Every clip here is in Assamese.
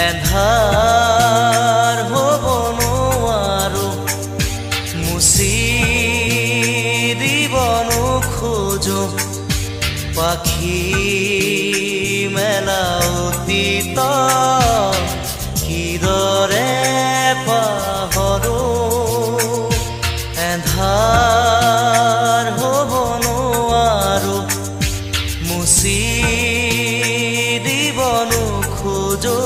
এন্ধাৰ হ'ব নোৱাৰো মুচি দিব নোখোজো পাখি মেলা অতীত কিদৰে পাহৰো এন্ধাৰ হ'ব নোৱাৰো মুচি দিব নোখোজো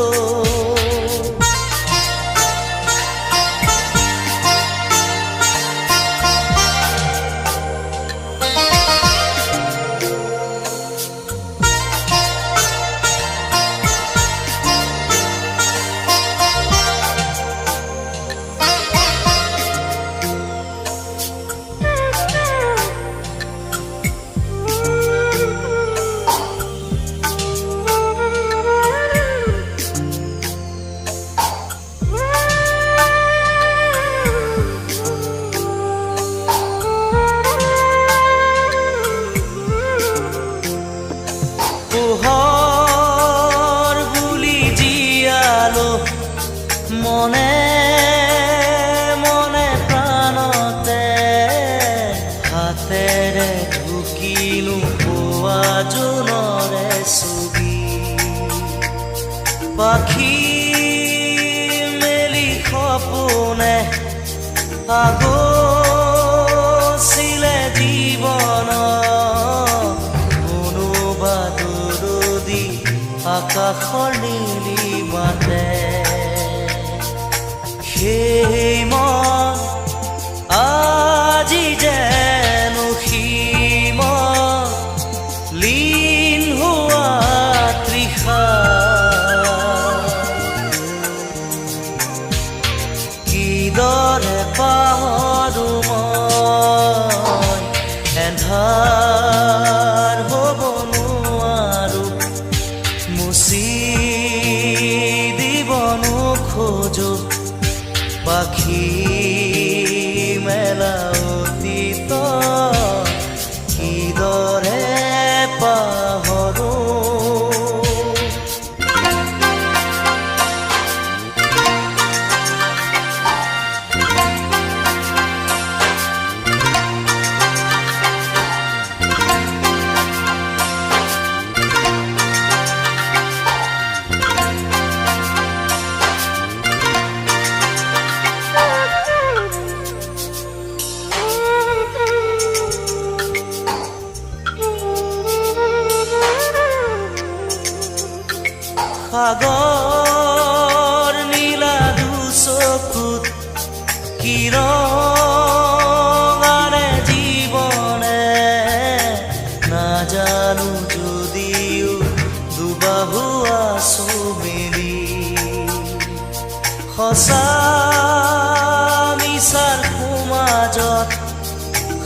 পোহৰ বুলি জীয়ালো মনে মনে প্ৰাণতে হাতেৰে ঢুকিনো পোৱা জোনৰে ছবি পাখি মেলি সপোনে আগছিলে জীৱন আকাশৰ নীলিমাতে সেই মন আজি যেন সীমত লীন হোৱা তৃষা কিদৰে পাহৰো মই এন্ধাৰ হ'ব নোৱাৰো মুচি দিব নোখোজো পাখি মেলা অতীত কিদৰে পাহৰো সাগৰ নীলা দুচকুত কিৰণাৰে জীৱনে নাজানো যদিও দুবাহু আছো মেলি সঁচা মিছাৰ সমাজত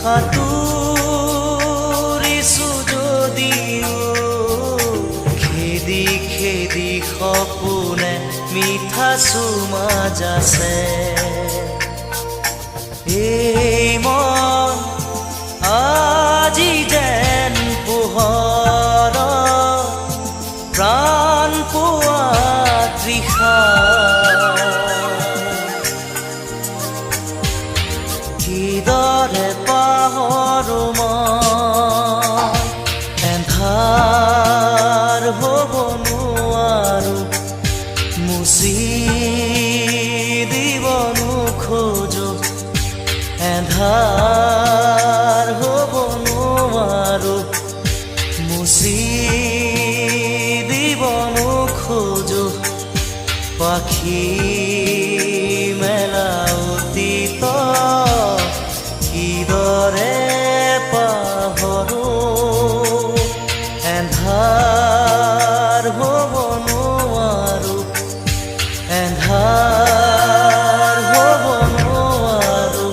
সাঁতুৰিছো যদিও খেদি খেদি সপোনে মিঠা চুমা যাছে এই মন আজি যেন পোহৰ প্ৰাণ পোৱা তৃষা কিদৰে পাহৰো মই এন্ধাৰ হ'ব নোৱাৰো মুচি দিব নোখোজো এন্ধাৰ হ'ব নোৱাৰো মুচি দিব নোখোজো পাখি মেলা অতীত কিদৰে পাহৰো এন্ধাৰ হ'ব নোৱাৰো এন্ধাৰ হ'ব নোৱাৰো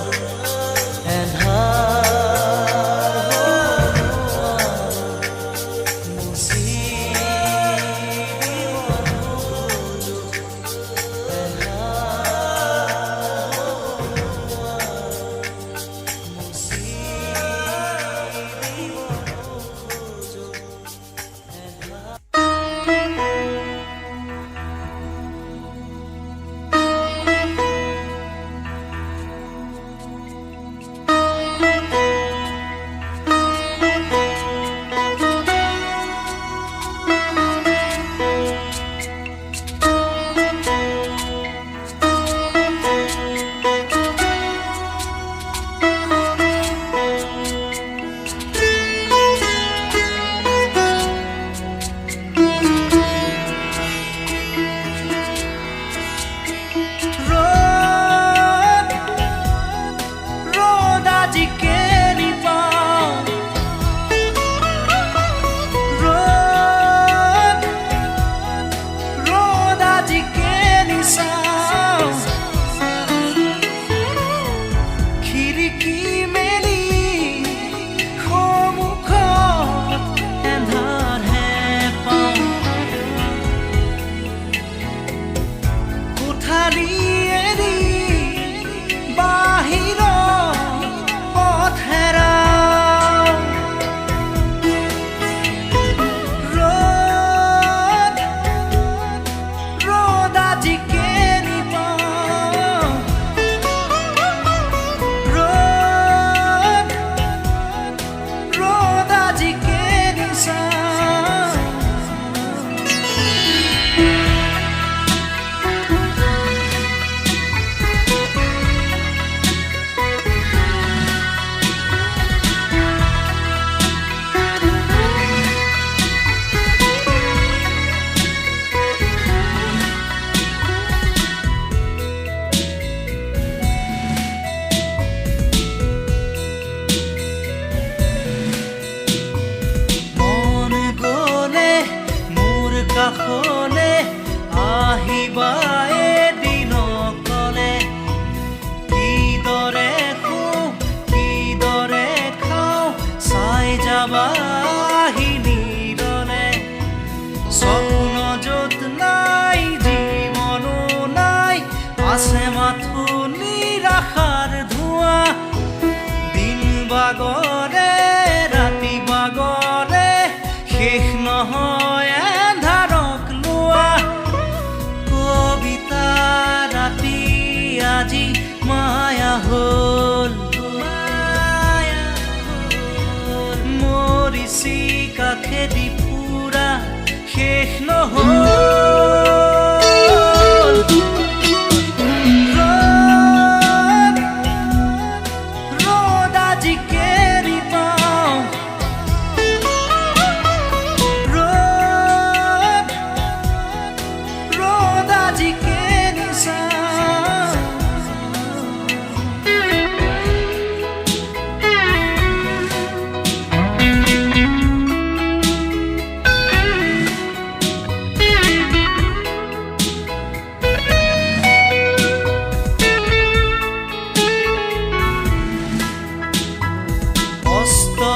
এন্ধাৰ হ'ব নোৱাৰো মুচি দিব নোখোজো কাষেদি পুৰা শেষ নহ'ল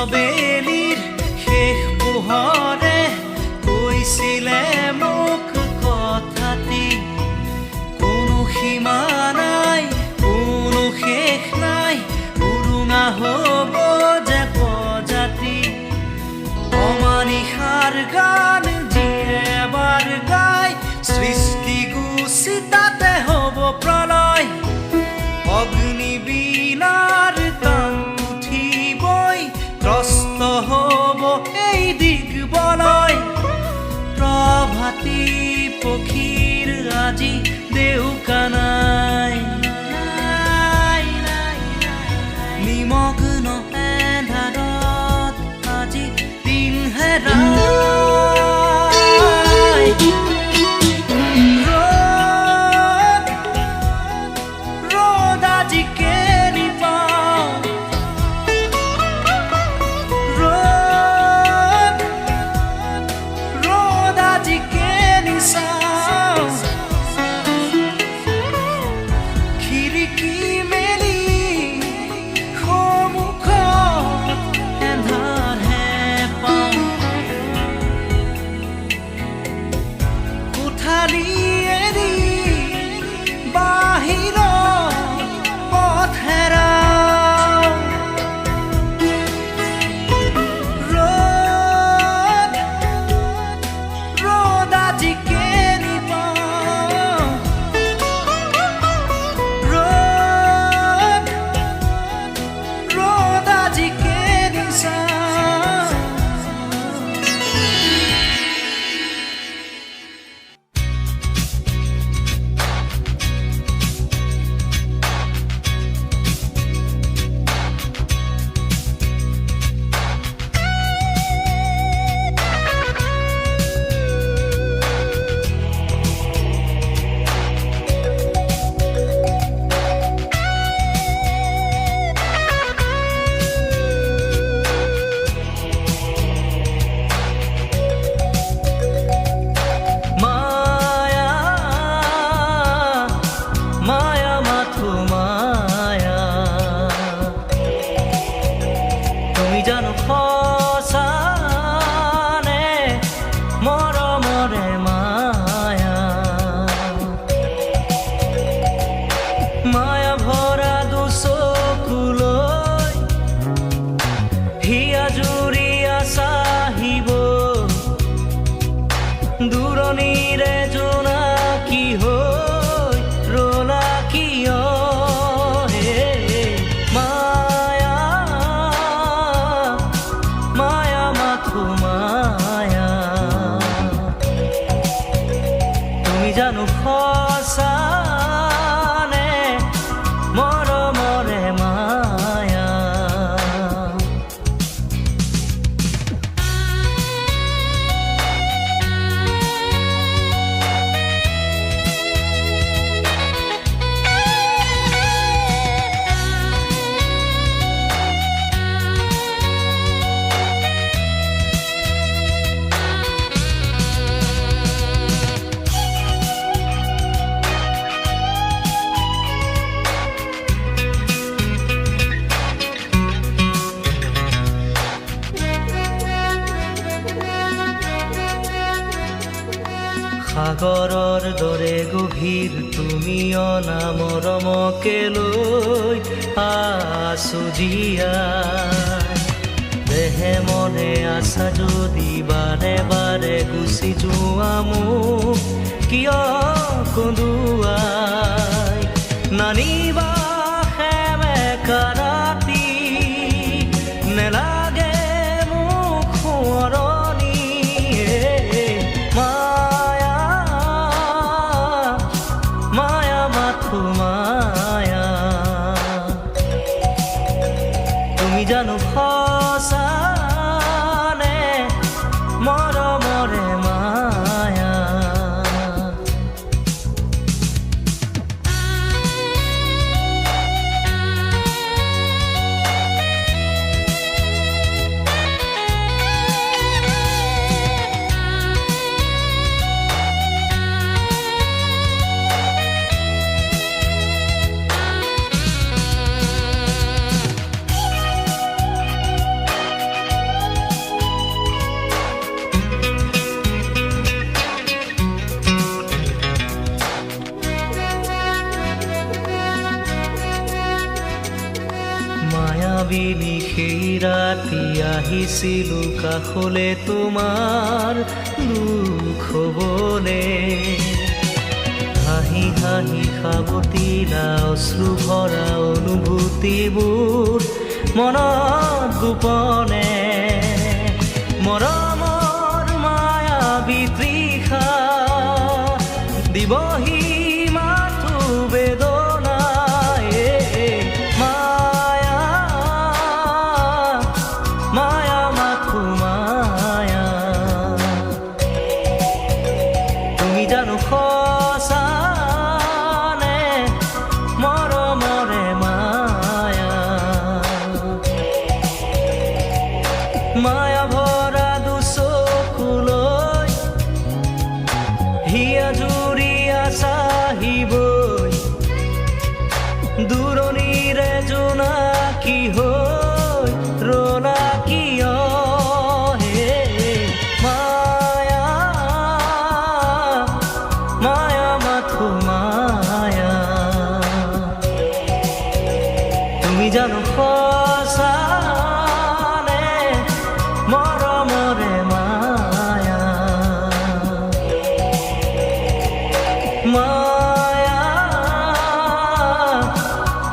বেলিৰ শেষ পোহৰে কৈছিলে মোক কথাটি কোনো সীমা নাই কোনো শেষ নাই উৰুঙা হ'ব যে প্ৰজাতি অমানিশাৰ গান যিয়ে এবাৰ গাই সৃষ্টি গুচি তাতে হ'ব প্ৰলয় অগ্নিবীণাৰ টান ত্ৰস্ত হ'ব এই দিগবলয় প্ৰভাতী পক্ষীৰ আজি দেউকা নাই নিমগ্ন এন্ধাৰত আজি দিন হেৰাই ৰ'দ আজি কেনি পাওঁ খিৰিকী মেলি সন্মুখত এন্ধাৰহে পাওঁ কোঠালি এৰি বাহিৰত পথ হেৰাওঁ ৰ'দ আজি জানো সঁচানে মৰমৰে মায়া মায়া ভৰা দুচকুলৈ হিয়া জুৰিয়া চাহিব দূৰণিৰে জোনাকী হৈ ৰলা কিয় জানো সঁচানে মৰমৰে মায়া সাগৰৰ দৰে গভীৰ তুমি অনা মৰমকে লৈ আছো জীয়াই দেহে মনে আছা যদি বাৰে বাৰে গুচি যোৱা মোক কিয় কন্দুৱাই নানিবা সেমেকা ৰাতি নেলাগে মোক সোঁৱৰণ ৰাতি আহিছিলো কাষলে তোমাৰ দুখ হ'বলে হাঁহি হাঁহি সাৱটিলা অশ্ৰু ভৰা অনুভূতিবোৰ মনত গোপনে মৰমৰ মায়াবী তৃষা দিবহি মাথো বেদনায়ে মায়া মায়া মাথো মায়া তুমি জানো সঁচানে মৰমৰে মায়া মায়া ভৰা দুচকুলৈ হিয়া জুৰিয়া চাহিবই দূৰণিৰে জোনাকী হৈ ৰলা কিয় হে মায়া মায়া মাথো মায়া তুমি জানো সঁচানে মৰমৰে মায়া মায়া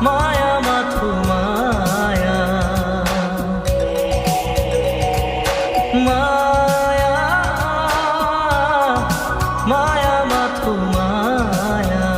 মায়া মাথো মায়া মায়া মায়া মাথো মায়া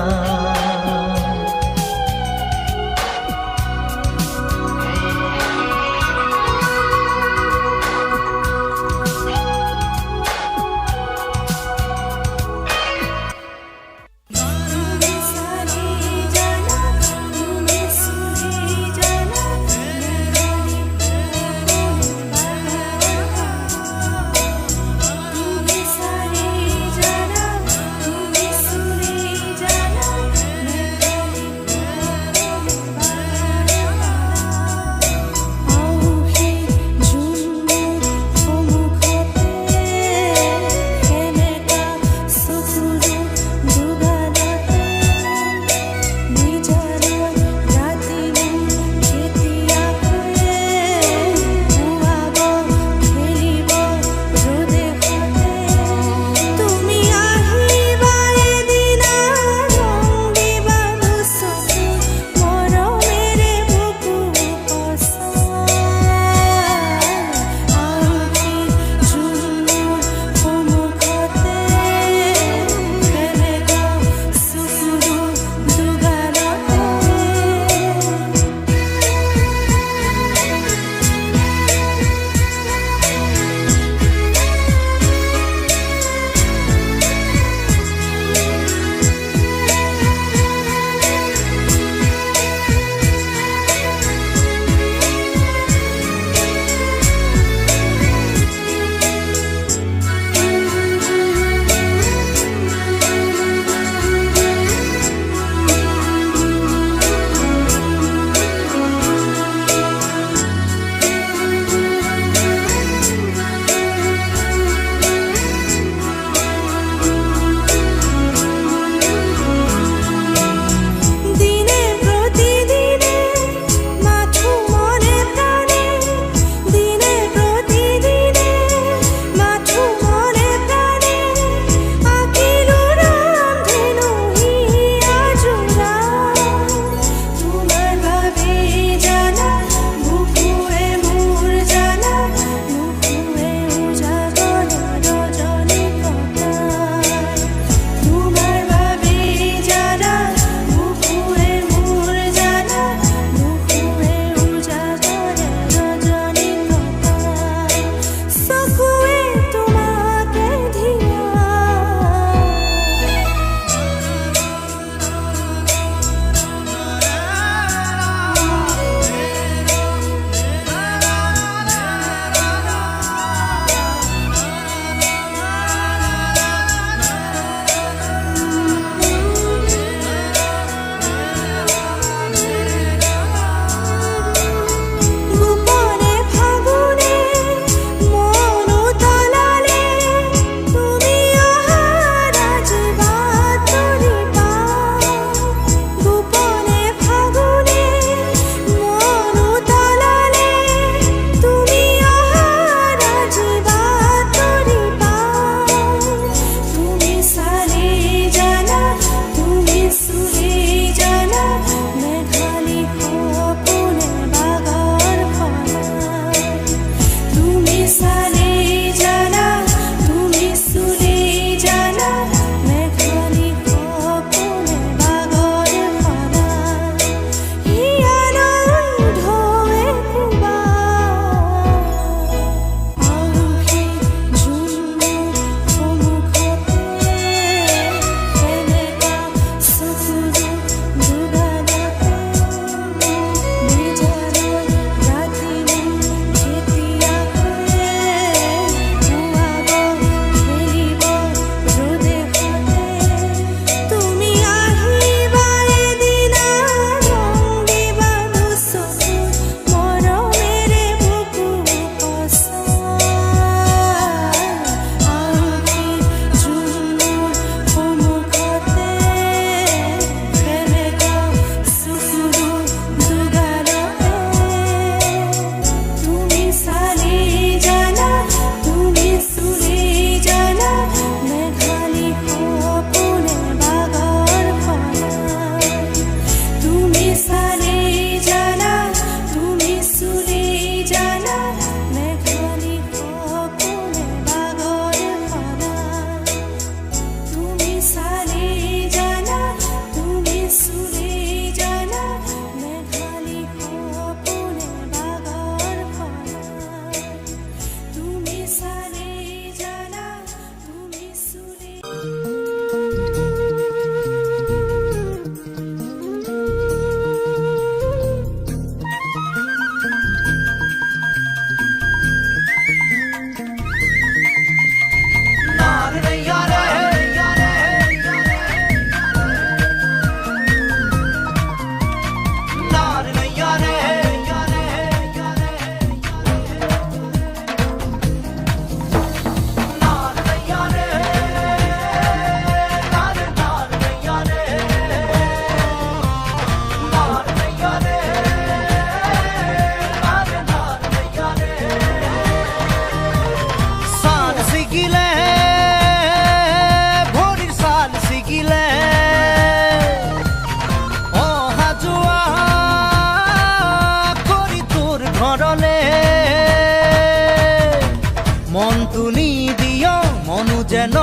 নিদিয় মনু যেন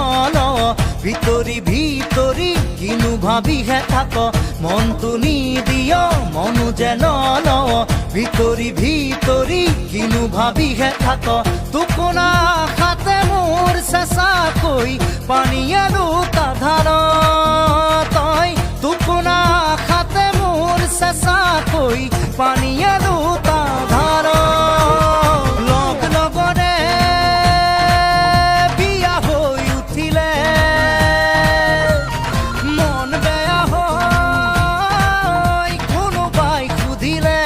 ভিতৰি ভিতৰি কিনো ভাবিহে থাক মনটো নিদিয় মনু যেন ভিতৰি ভিতৰি কিনো ভাবিহে থাক টোকোনা খাতে মোৰ চেঁচাকৈ পানীয়ে দুটা ধাৰ তই টোকোনা খাতে মোৰ চেঁচাকৈ পানীয়ে দুটা ধাৰ লগ লগৰে বিয়া হৈ উঠিলে মন বেয়া হৈ কোনোবাই সুধিলে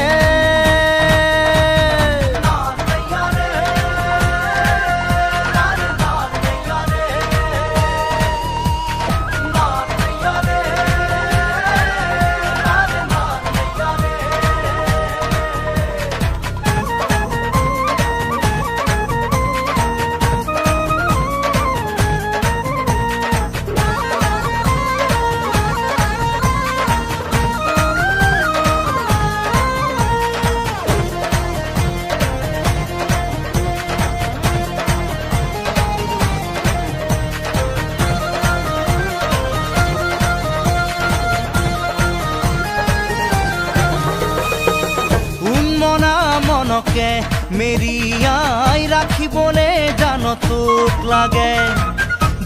মনকে মেৰিয়াই ৰাখিবলে জান তোক লাগে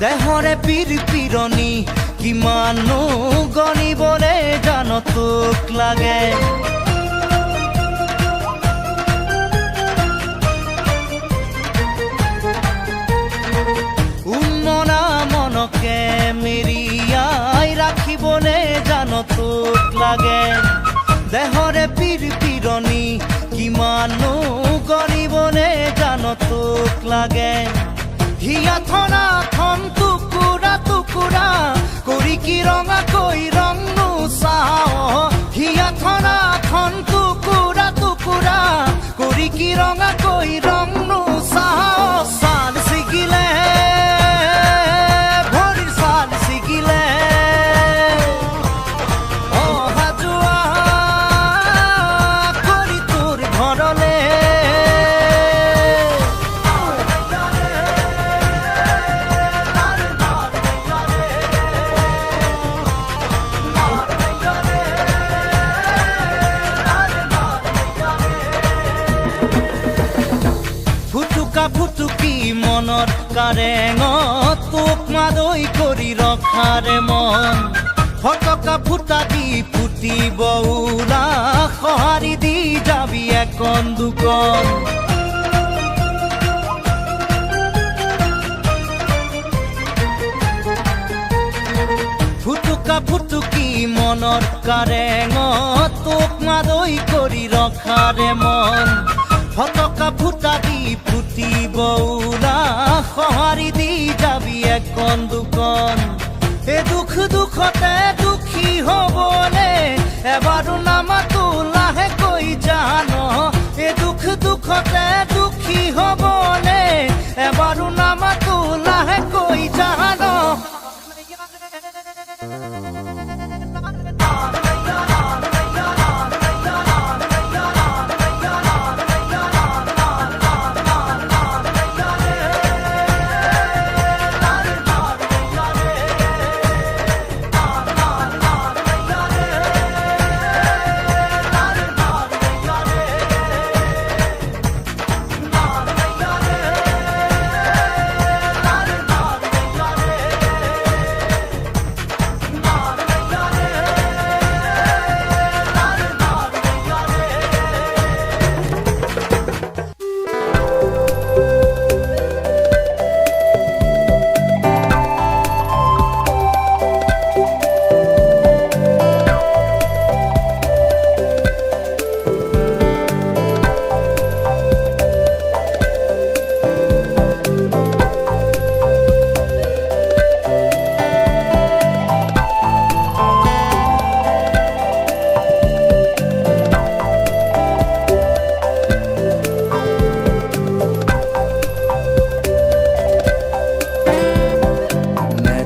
দেহৰে পিৰপিৰণি কিমানো গণিবলে জান তোক লাগে উন্মনা মনকে মেৰিয়াই ৰাখিবলে জান তোক লাগে দেহৰে পিৰপিৰণি কিমানো গণিবলে জান তোক লাগে হিয়া থনা থন টুকুৰা টুকুৰা কৰি কি ৰঙাকৈ ৰংনো চাওঁ হিয়া থনা থন টুকুৰা টুকুৰা কৰি কি ৰঙাকৈ ৰংনো চাওঁ ছাল ছিগিলে ভৰিৰ ছাল ছিগিলে ফুটুকি মনত কাৰেঙত তোক মাদৈ কৰি ৰখাৰে মন ফটকা ফুটা দি ফুটিব ওলা সঁহাৰি দি যাবি একন দুকন ফুটুকা ফুটুকি মনত কাৰেঙত তোক মাদৈ কৰি ৰখাৰে মন ফটকা ফুটা দি ফুটিব ওলা সঁহাৰি দি যাবি একন দুকন এ দুখ দুখতে দুখী হবলে এবাৰো নামাতো লাহেকৈ জান এ দুখ দুখতে দুখী হবলে এবাৰো নামাতো লাহেকৈ জান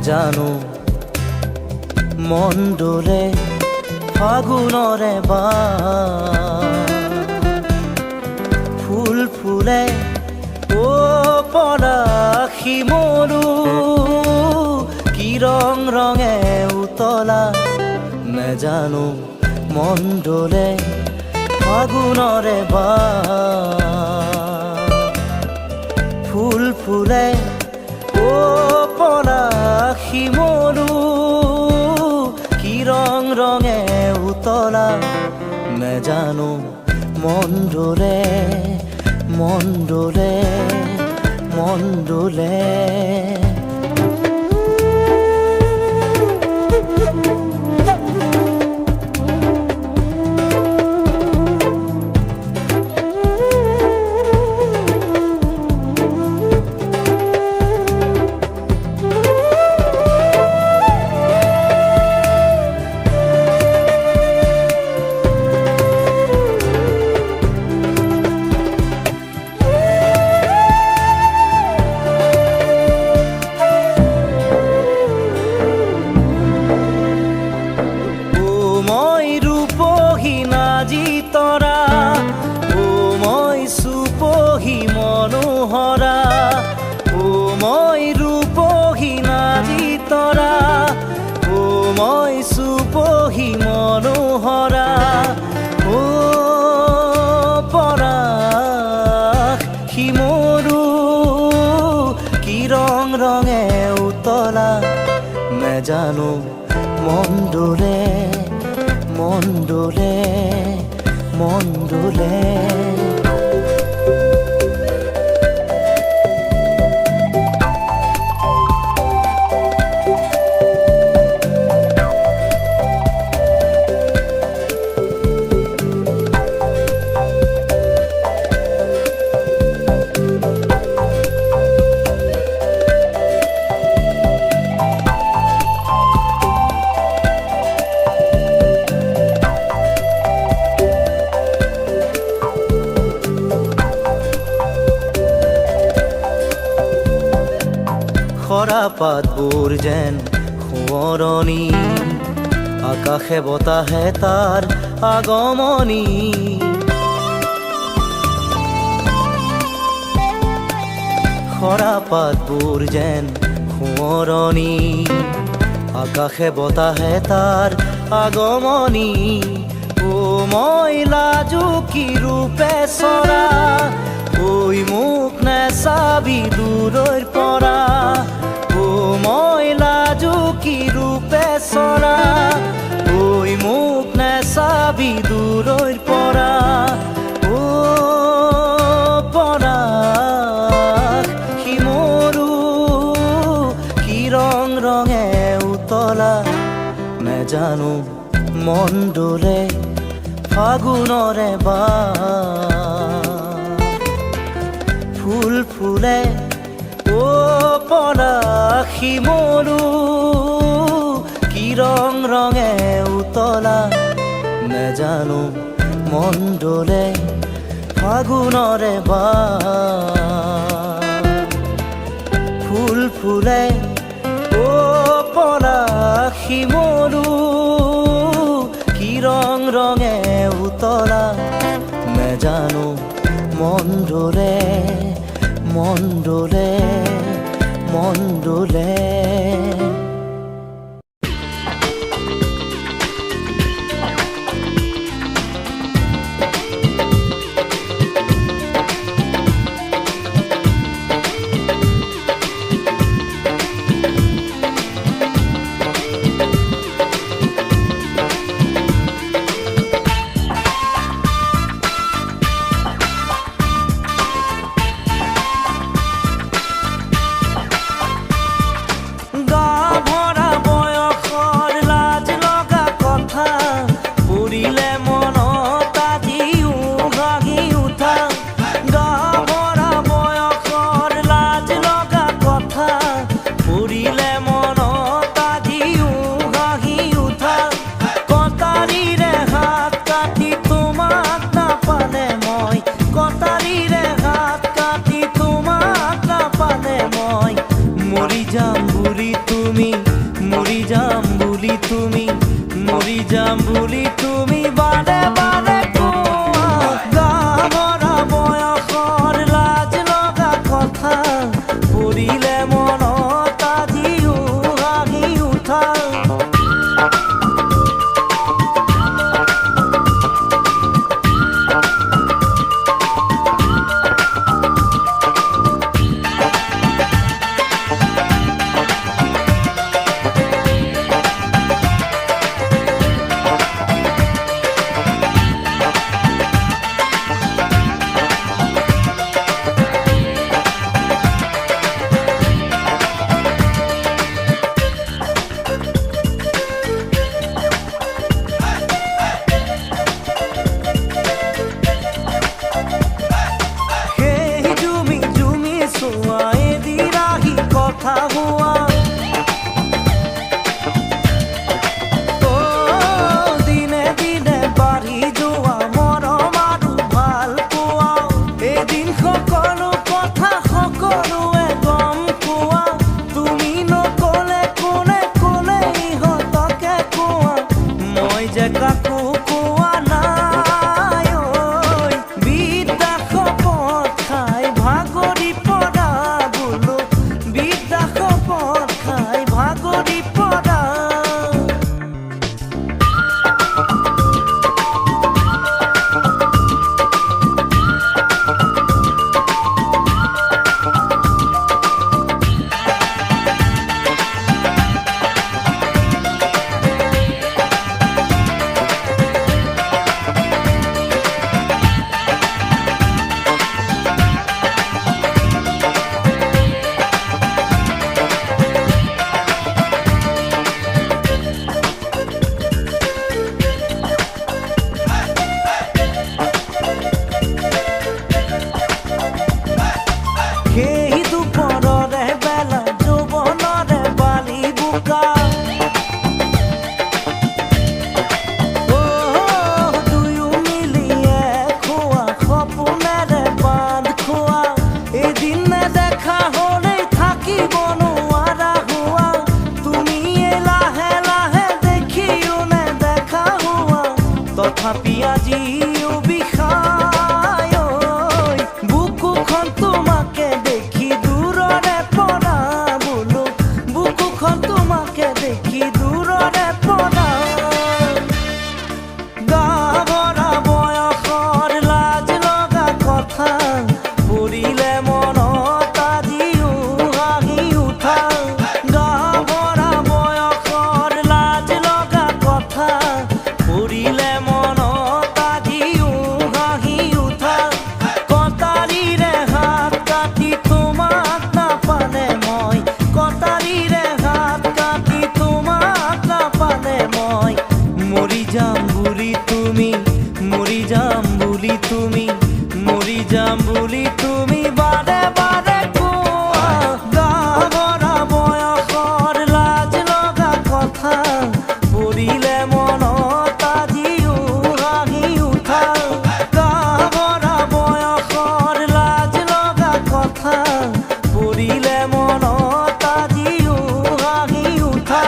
জানো মন্দৰে ফাগুনৰে বাৰ ফুল ফুলে অ পলাশী মৰু কি ৰং ৰঙে উতলা নেজানো মন ডোলে ফাগুনৰে ফুল ফুলে ও পলাশী মৰু কি ৰং ৰঙে উতলা নেজানো মন ডোলে মন ডোলে মন ডোলে তৰা ও মই সুপহী মনোহৰা ও মই ৰূপহী নাৰী তৰা ও মই সুপহী মনোহৰা ও পলাশী মৰু কি ৰং ৰঙে উতলা নেজানো মন ডোলে মন ডোলে মন ডোলে খৰা পাতবোৰ যেন সোঁৱৰণি আকাশে বতাহে তাৰ আগমনি খৰা পাতবোৰ যেন সোঁৱৰণি আকাশে বতাহে তাৰ আগমনি ও মই লাজুকী ৰূপে চৰা ঐ মোক নেচাবি দূৰৈৰ পৰা ও মই লাজুকী ৰূপে চৰা ঐ মোক নেচাবি দূৰৈৰ পৰা ও পলাশী মৰু কি ৰং ৰঙে উতলা নেজানো মন ডোলে ফাগুনৰে ফুল ফুলে ও পলাশী মৰু কি ৰং ৰঙে উতলা নেজানো মন ডোলে ফাগুনৰে ফুল ফুলে ও পলাশী মৰু কি ৰং ৰঙে উতলা নেজানো মন ডোলে মন ডোলে মন ডোলে যাম বুলি তুমি বাৰে বাৰে কোৱা, গাভৰা বয়সৰ লাজ লগা কথা পৰিলে মনত আজিও হাঁহি উঠা দিনে দিনে বাঢ়ি যোৱা মৰম আৰু ভাল পোৱা এদিন সকলো কথা সকলোৱে গম পোৱা তুমি নকলে কোনে কোনে ইহঁতকে কোৱা মই যে কাকো কোৱা নাই বিদ্যা শপত খাই ভাগৰি পৰা বোলো বিদ্যা শপত খাই ভাগৰি পৰা সেই দুপৰৰে বেলা যৌৱনৰে বালি বোকা দুয়ো মিলিয়ে খোৱা সপোনেৰে বান্ধ খোৱা এদিন নেদেখা হ'লেই থাকিব নোৱাৰা হোৱা তুমি লাহে লাহে দেখিও নেদেখা হোৱা তথাপি আজিও বিষায় বুকুখন তোমাকে দেখি দূৰৰে পৰা বোলো বুকুখন তোমাকে দেখি দূৰৰে পৰা গা ভৰা বয়সৰ লাজ লগা কথা পৰিলে মনত আজিও হাঁহি উঠা গা ভৰা বয়সৰ লাজ লগা কথা পৰিলে মনত আজিও হাঁহি উঠা কটাৰীৰে হাত কাটি তোমাক নাপালে মই কটাৰীৰে হাত কাটি তোমাক নাপালে মই মৰি যাম বুলি তুমি মৰি যাম বুলি তুমি মৰি যাম বুলি তুমি বাৰে বাৰে কোৱা গা ভৰা বয়সৰ লাজ লগা কথা পৰিলে মনত আজিও হাঁহি উঠা গা ভৰা বয়সৰ লাজ লগা কথা পৰিলে মনত আজিও হাঁহি উঠা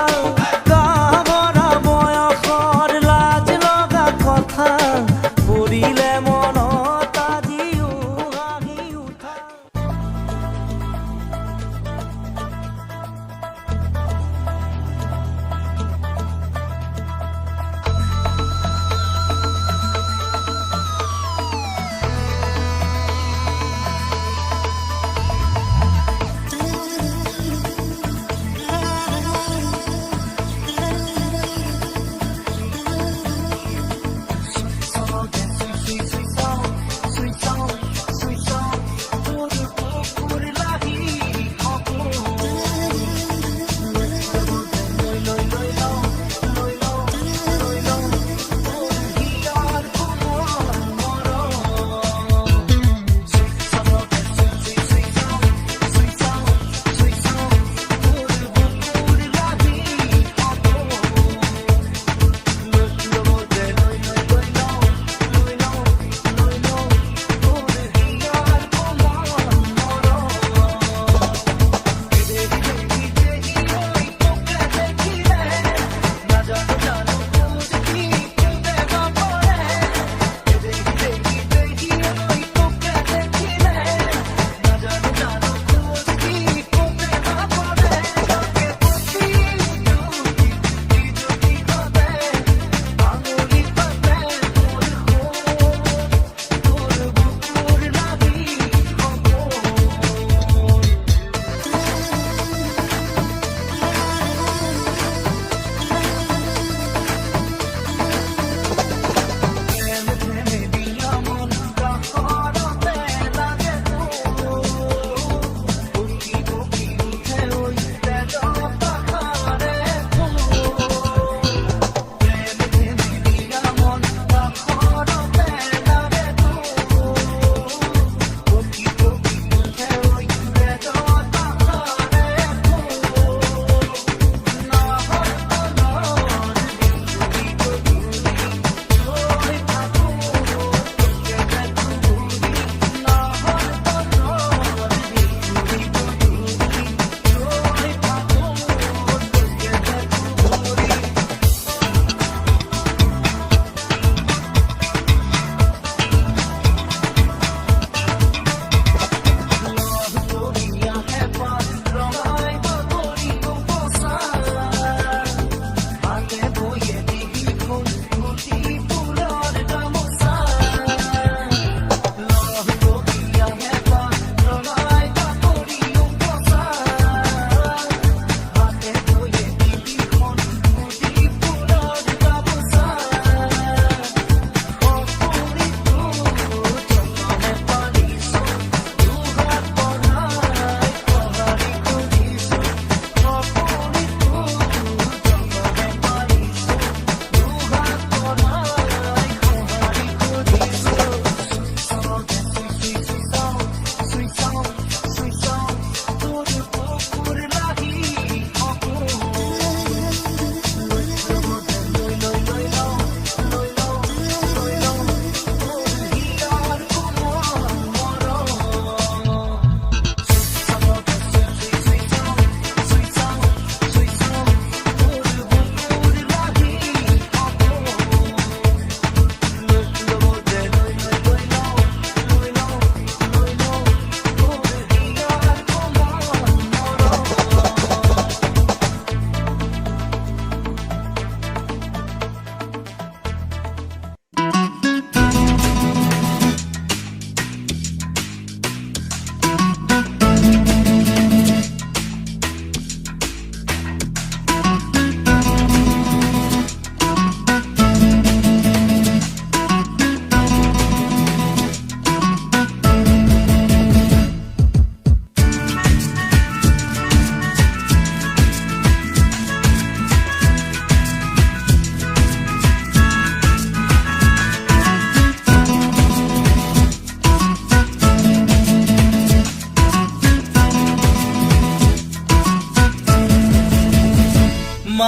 গা ভৰা বয়সৰ লাজ লগা কথা পৰিলে মনত আজিও হাঁহি উঠা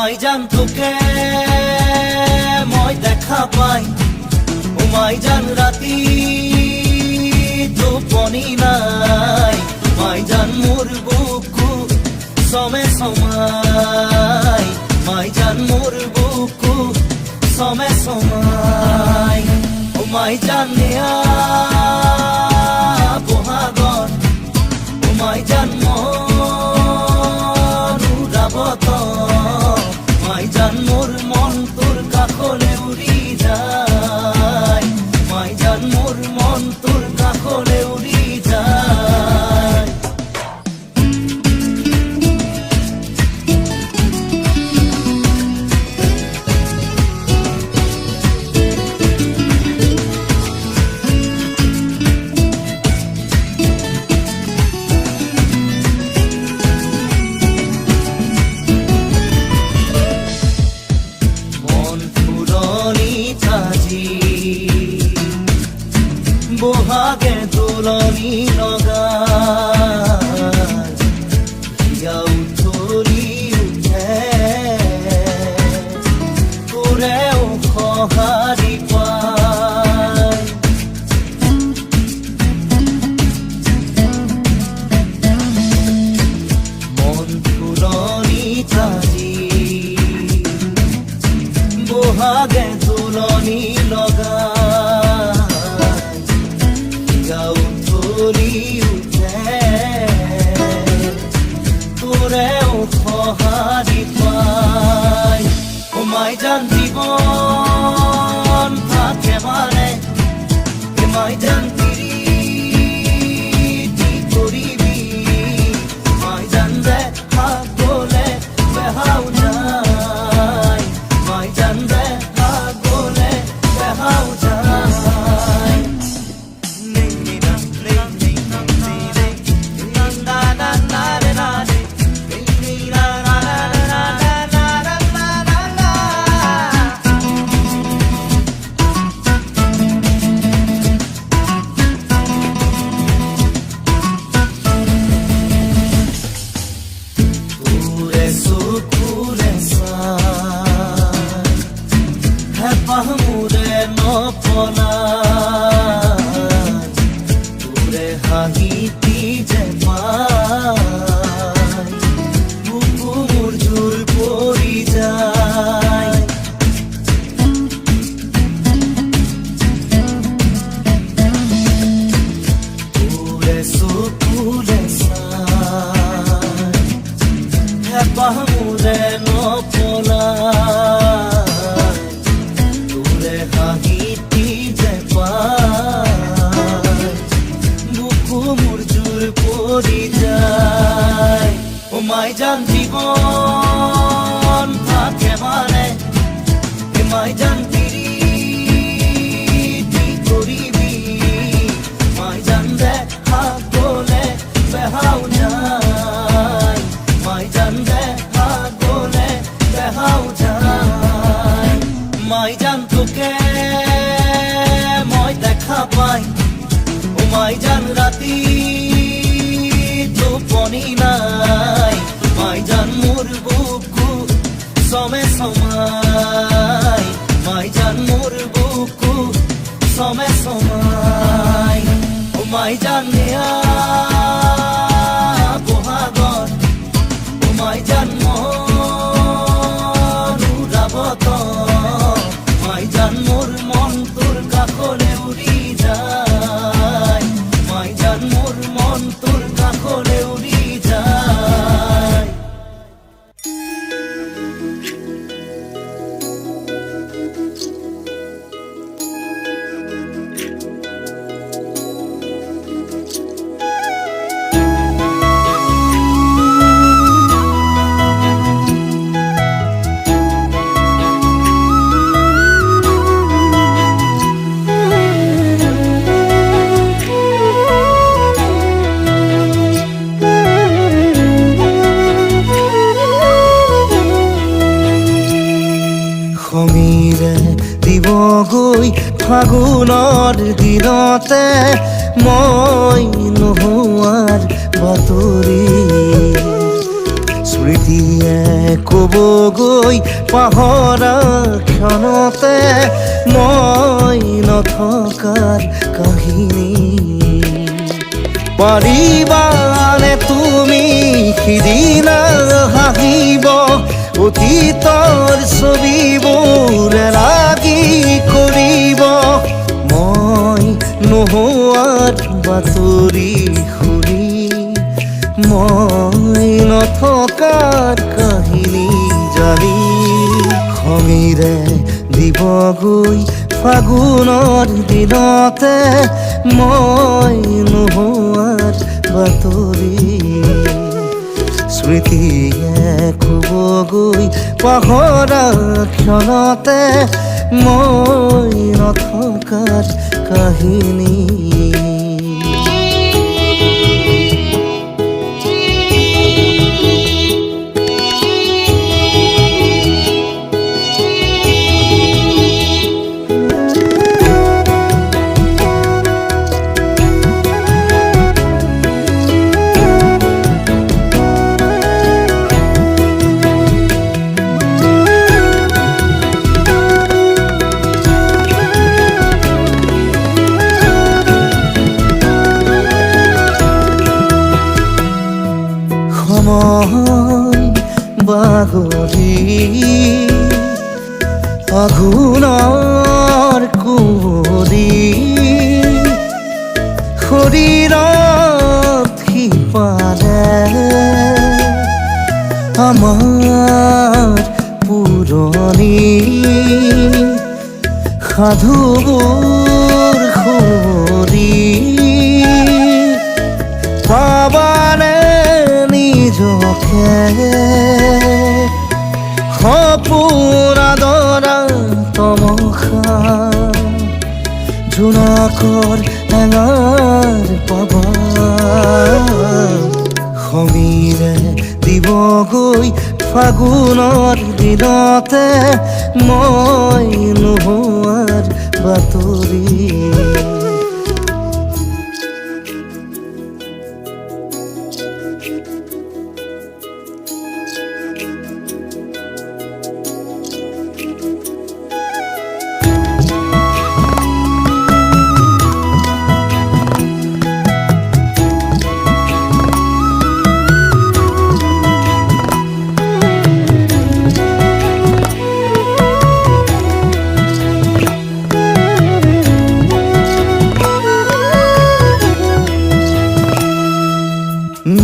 মাই জান তোকে মই দেখা পাই মাই জান ৰাতি টোপনি নাই মাই জান মোৰ বুকু সমে সমাই মাই জান মোৰ বুকু সমে সমাই মাই জান নিয়া বহাগৰ মাই জান মন উৰাবত মাই জান মোৰ মন তোৰ কাষলে উৰি যায় মাই জান মোৰ মন তোৰ কাষলে উৰি যায় বহাগে দোলনি লগা হিয়া উঠলি উঠে তোৰেও সঁহাৰি পায় মন ফুলনি তাজি বহাগে দোলনি লগা সঁহাৰি পায় মাই জান জীৱন থাকে মানে মাই জান পিৰিতি কৰিবি মাই জান যে গ'লে বেহাও যায় মাই জান যে গ'লে বেহাও যায় তোৰে হাঁহিতি যে পাই বুকু মোৰ জোৰ পৰি যায় তোৰে চকুৰে চাই হেঁপাহ মোৰে নপলাই তোৰে হাঁহিতি যে পাই বুকু মোৰ জোৰ পৰি যায় মাই জান জীৱন থাকে মানে মাই জান পিৰিতি কৰিবি মাই জান দেখা গ'লে বেহাও যায় মাই জান দেখা গ'লে বেহাও যায় মাই জান তোকে মই দেখা পাই মাই জান ৰাতি টোপনি নাই মাই জান মোৰ বুকু সমে সমাই মাই জান মোৰ বুকু সমে সমাই মাই জান নিয়া বহাগৰ মাই জান মন উৰাবত মাই জান মোৰ মন তোৰ কাষলে উৰি যায় মাই জান মোৰ মন তোৰ কাষলে উৰি যায় গৈ ফাগুনৰ দিনতে মই নোহোৱাৰ বাতৰি স্মৃতিয়ে ক'বগৈ পাহৰা ক্ষণতে মই নথকাৰ কাহিনী পাৰিবানে তুমি সিদিনা হাঁহিব অতীতৰ ছবিবোৰ লাগি কৰিব মই নোহোৱাৰ বাতৰি শুনি মই নথকাৰ কাহিনী জানি খঙেৰে দিবগৈ ফাগুনৰ দিনতে মই নোহোৱাৰ বাতৰি স্মৃতিয়ে ক'বগৈ পাহৰা ক্ষণতে মই নথকাৰ কাহিনী সময় বাগৰি আঘোণৰ কুঁৱৰী শৰীৰত সিপাৰে আমাৰ পুৰণি সাধুবোৰ সুঁৱৰি পাবানে নিজকে সপোন আদৰা তমসা জোনাকৰ এঙাৰ পাবা সমীৰে দিবগৈ ফাগুনৰ দিনতে মই নোহোৱাৰ বাতৰি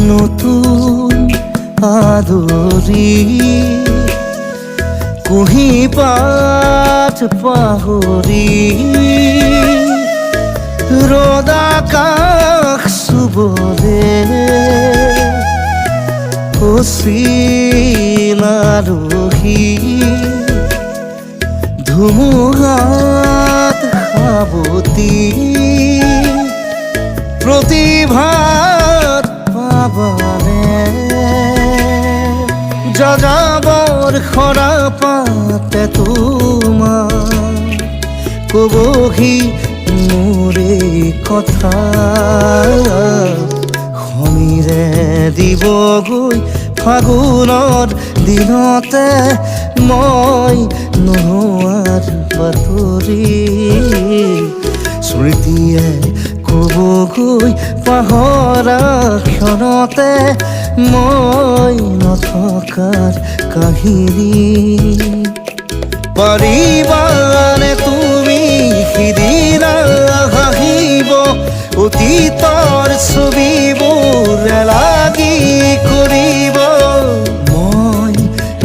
নতুন আদৰি কুঁহি পাত পাহৰি ৰ'দ আকাশ চুবলে অচিন আলহী ধুমুহাত সাৱতি প্ৰতিভাত পাবানে যাযাবৰ সৰা পাতে তোমাৰ ক'বহি মোৰে কথা সমীৰে দিবগৈ ফাগুনৰ দিনতে মই নোহোৱাৰ বাতৰি স্মৃতিয়ে ক'বগৈ পাহৰা ক্ষণতে মই নথকাৰ কাহিনী পাৰিবানে তুমি সিদিনা হাঁহিব অতীতৰ ছবিবোৰ লাগি কৰিব মই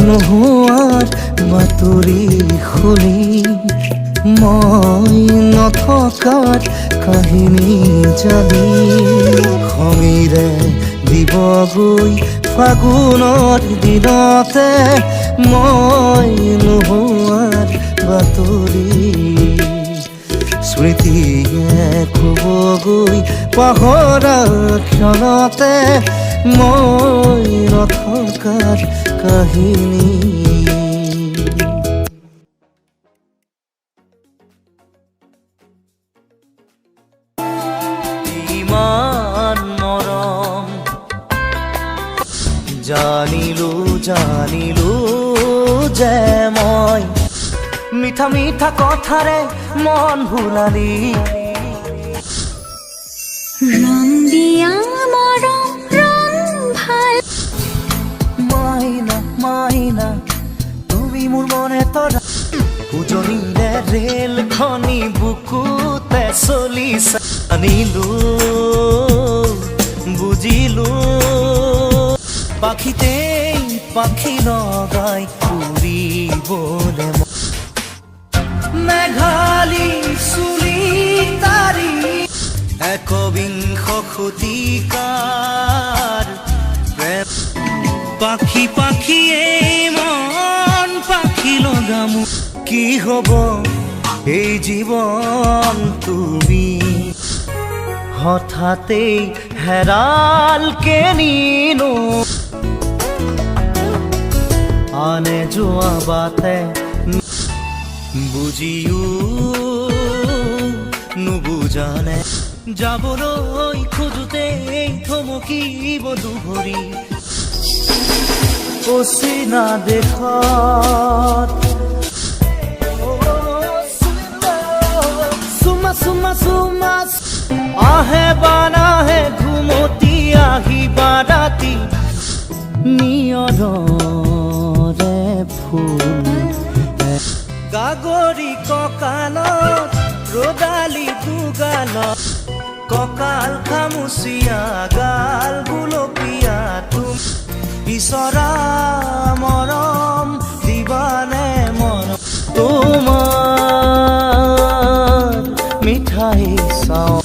নোহোৱাৰ বাতৰি শুনি মই নথকাৰ কাহিনী জানি খঙেৰে দিবগৈ ফাগুনৰ দিনতে মই নোহোৱাৰ বাতৰি স্মৃতিয়ে ক'বগৈ পাহৰা ক্ষণতে মই নথকাৰ কাহিনী ইমান মৰম জানিলো জানিলো যে মই মিঠা মিঠা কথাৰে মন ভুলালি ৰং দিয়া মৰম ৰং ভাল মাইনা মাইনা তুমি মোৰ মনে তৰা উজনিৰে ৰেল খনি বুকুতে চলিছে আনিলো বুজিলো পাখিতেই পাখি লগাই উৰিবলে মেঘালী চুলি তাৰি একবিংশ শতিকাৰ প্ৰেম পাখি পাখিয়ে মন পাখি লগামো কি হব এই জীৱন তুমি হঠাতেই হেৰাল কেনিনো আনে যোৱা বাটে বুজিও নুবুজানে যাবলৈ খোজোতেই থমকিব দুভৰি অচিনা দেশত চুমা চুমা চুমা আহে বানাহে ঘুমতি আহিবা ৰাতি নিয়ৰে ফুল গাগৰি কঁকালত ৰদালি দুগালত কঁকাল খামুচিয়া গাল গুলপীয়া তুম বিচৰা মৰম দিবানে মৰম তোমাৰ মিঠাই চাওঁ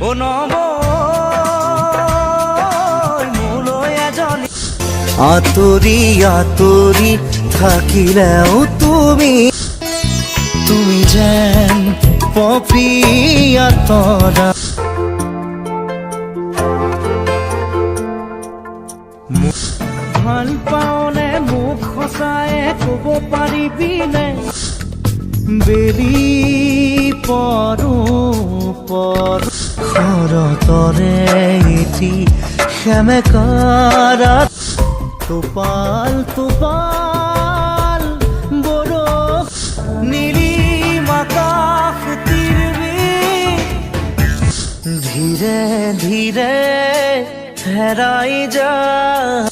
অ নব মোলৈ এজনী আঁতৰি আঁতৰি থাকিলেও তুমি তুমি যেন পপিয়া তৰা ভাল পাওনে মোক সঁচাই ক'ব পাৰিবিনে বেলি পৰো পৰো শৰতৰে এটি সেমেকাৰাত টোপাল টোপাল বৰষ নীলিম আকাশ ধীৰে ধীৰে হেৰাই যায়